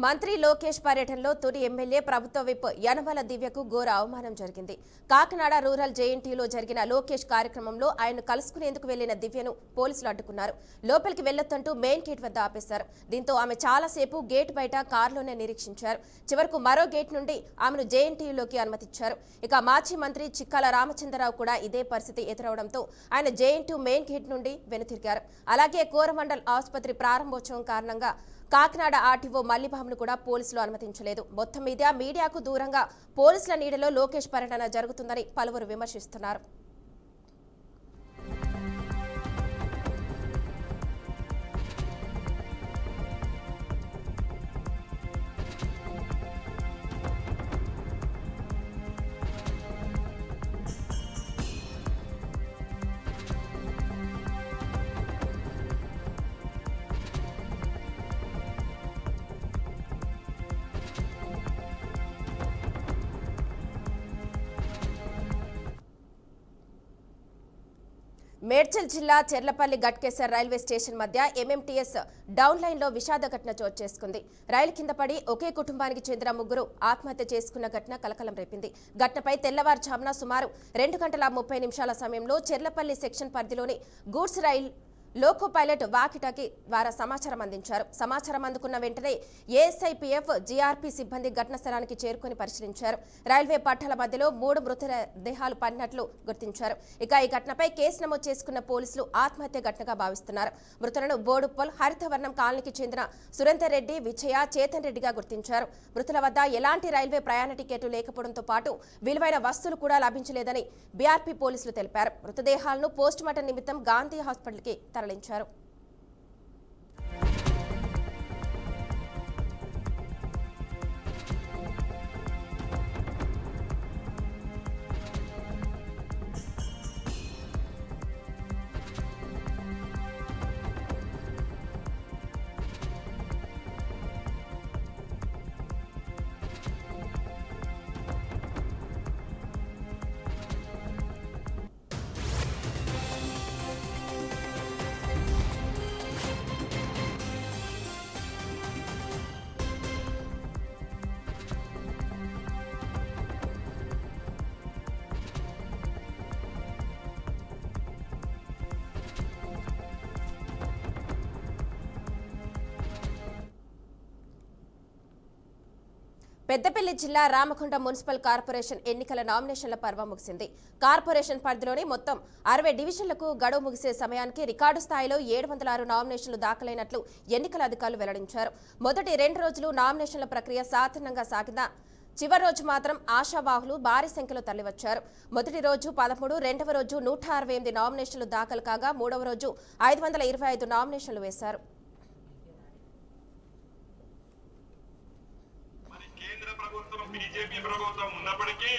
మంత్రి లోకేష్ పర్యటనలో తొలి ఎమ్మెల్యే ప్రభుత్వ విప్ యనమల దివ్యకు ఘోర అవమానం జరిగింది. కాకినాడ రూరల్ జేఎన్టీలో జరిగిన లోకేష్ కార్యక్రమంలో ఆయన కలుసుకునేందుకు వెళ్లిన దివ్యను పోలీసులు అడ్డుకున్నారు. లోపలికి వెళ్లొద్దంటూ మెయిన్ గేట్ వద్ద ఆపేశారు. దీంతో ఆమె చాలాసేపు గేట్ బయట కారులోనే నిరీక్షించారు. చివరకు మరో గేట్ నుండి ఆమెను జేఎన్టీలోకి అనుమతించారు. ఇక మాజీ మంత్రి చిక్కాల రామచంద్రరావు కూడా ఇదే పరిస్థితి ఎదురవడంతో ఆయన జేఎన్టీ మెయిన్ గేట్ నుండి వెనుతిరిగారు. అలాగే కోరమండల్ ఆసుపత్రి ప్రారంభోత్సవం కారణంగా కాకినాడ ఆర్టీఓ మల్లిబాబును కూడా పోలీసులు అనుమతించలేదు. మొత్తం మీద మీడియాకు దూరంగా పోలీసుల నీడలో లోకేష్ పర్యటన జరుగుతుందని పలువురు విమర్శిస్తున్నారు. మేడ్చల్ జిల్లా చెర్లపల్లి గట్కేసర్ రైల్వే స్టేషన్ మధ్య ఎంఎంటీఎస్ డౌన్ లైన్ లో విషాద ఘటన చోటు చేసుకుంది. రైలు కింద పడి ఒకే కుటుంబానికి చెందిన ముగ్గురు ఆత్మహత్య చేసుకున్న ఘటన కలకలం రేపింది. ఘటనపై తెల్లవారుజామున సుమారు 2 గంటల 30 నిమిషాల సమయంలో చెర్లపల్లి సెక్షన్ పరిధిలోని గూడ్స్ రైలు లోకో పైలట్ వాకిటాకి ద్వారా సమాచారం అందించారు. సమాచారం అందుకున్న వెంటనే ఏఎస్ఐపీఎఫ్ జీఆర్పీ సిబ్బంది ఘటనా స్థలానికి చేరుకుని పరిశీలించారు. రైల్వే పట్టాల మధ్యలో 3 మృతదేహాలు పడినట్లు గుర్తించారు. ఇక ఈ ఘటనపై కేసు నమోదు చేసుకున్న పోలీసులు ఆత్మహత్య ఘటనగా భావిస్తున్నారు. మృతులను బోడుప్పల్ హరితవర్ణం కాలనీకి చెందిన సురేందర్ రెడ్డి, విజయ, చేతన్ రెడ్డిగా గుర్తించారు. మృతుల వద్ద ఎలాంటి రైల్వే ప్రయాణ టికెట్లు లేకపోవడంతో పాటు విలువైన వస్తువులు కూడా లభించలేదని బీఆర్పీ పోలీసులు తెలిపారు. మృతదేహాలను పోస్టుమార్టం నిమిత్తం గాంధీ హాస్పిటల్కి తరలించారు. పెద్దపల్లి జిల్లా రామకొండ మున్సిపల్ కార్పొరేషన్ ఎన్నికల నామినేషన్ల పర్వం ముగిసింది. కార్పొరేషన్ పరిధిలోని మొత్తం 60 డివిజన్లకు గడువు ముగిసే సమయానికి రికార్డు స్థాయిలో 706 నామినేషన్లు దాఖలైనట్లు ఎన్నికల అధికారులు వెల్లడించారు. మొదటి 2 రోజులు నామినేషన్ల ప్రక్రియ సాధారణంగా సాగిన చివరి రోజు మాత్రం ఆశావాహులు భారీ సంఖ్యలో తరలివచ్చారు. మొదటి రోజు 13, రెండవ రోజు 168 నామినేషన్లు దాఖలు కాగా మూడవ రోజు 525 నామినేషన్లు వేశారు. బీజేపీ ప్రభుత్వం ఉన్నప్పటికీ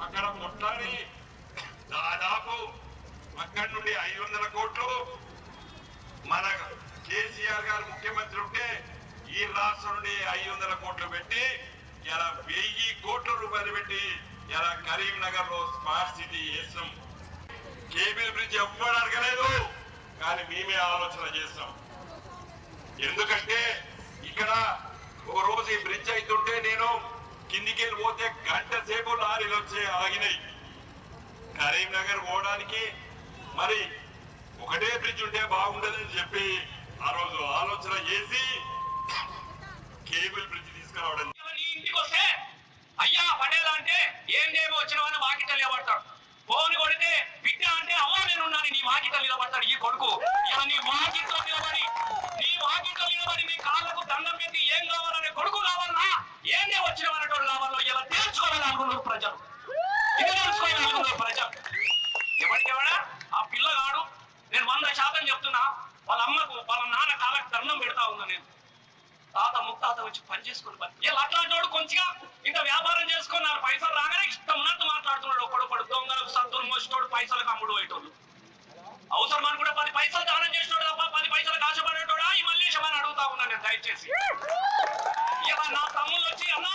అక్కడ మొత్తాన్ని దాదాపు అక్కడి నుండి 500 కోట్లు మన కేసీఆర్ గారు ముఖ్యమంత్రి ఉంటే ఈ రాష్ట్రం నుండి 500 కోట్లు పెట్టి ఇలా 1000 కోట్ల రూపాయలు పెట్టి ఇలా కరీంనగర్ లో స్మార్ట్ సిటీ చేస్తాం. కేబుల్ బ్రిడ్జ్ ఎవ్వరు అడగలేదు, కానీ మేమే ఆలోచన చేస్తాం. ఎందుకంటే ఇక్కడ ఒక రోజు ఈ బ్రిడ్జ్ అవుతుంటే నేను కిందికి పోతే గంట సేపు లారీలు వచ్చే ఆగినాయి. కరీంనగర్ పోవడానికి మరి ఒకటే బ్రిడ్జ్ ఉంటే బాగుండదని చెప్పి ఆ రోజు ఆలోచన చేసి కేబుల్ బ్రిడ్జ్ తీసుకురావడం. ఇంటికి వస్తే అయ్యా పడేలా అంటే ఏం ఏమో వచ్చినవని వాకిట నిలబడతాడు. ఫోన్ కొడితే బిడ్డ అంటే అవ్వ నేనున్నాను నీ వాకిట నిలబడతాడు ఈ కొడుకు. ఇలా నీ వాకిట్లో నిలబడి నీ కాళ్ళకు దండం పెట్టి ఏం కావాలనే కొడుకు కావాలన్నా ఏందే వచ్చినవనేటోడు కావాలో ఇలా తెలుసుకోవాలనుకున్నారు ప్రజలు. ఇది తెలుసుకోవాలనుకున్నారు ప్రజలు. ఎవరికెవడా ఆ పిల్లగాడు నేను 100% చెప్తున్నా, వాళ్ళ అమ్మకు వాళ్ళ నాన్న కాళ్ళకు దండం పెడతా ఉన్నా. నేను తాత ముత్తాత వచ్చి పని చేసుకుని ఇలా అట్లాంటి వాడు కొంచెంగా ఇంత వ్యాపారం చేసుకున్నారు. పైసలు రాగానే ఇష్టం ఉన్నట్టు మాట్లాడుతున్నాడు. ఒకడు దొంగలకు సత్తులు మోసేటోడు, పైసలకు అమ్ముడు పోయేటోడు. అవసరం అని కూడా 10 పైసలు దానం చేసినోడు తప్ప 10 పైసలకు ఆశపడేటోడా ఈ మల్లేశమని అడుగుతా ఉన్నా నేను. దయచేసి ఇలా నా తమ్ముళ్ళు వచ్చి అన్నా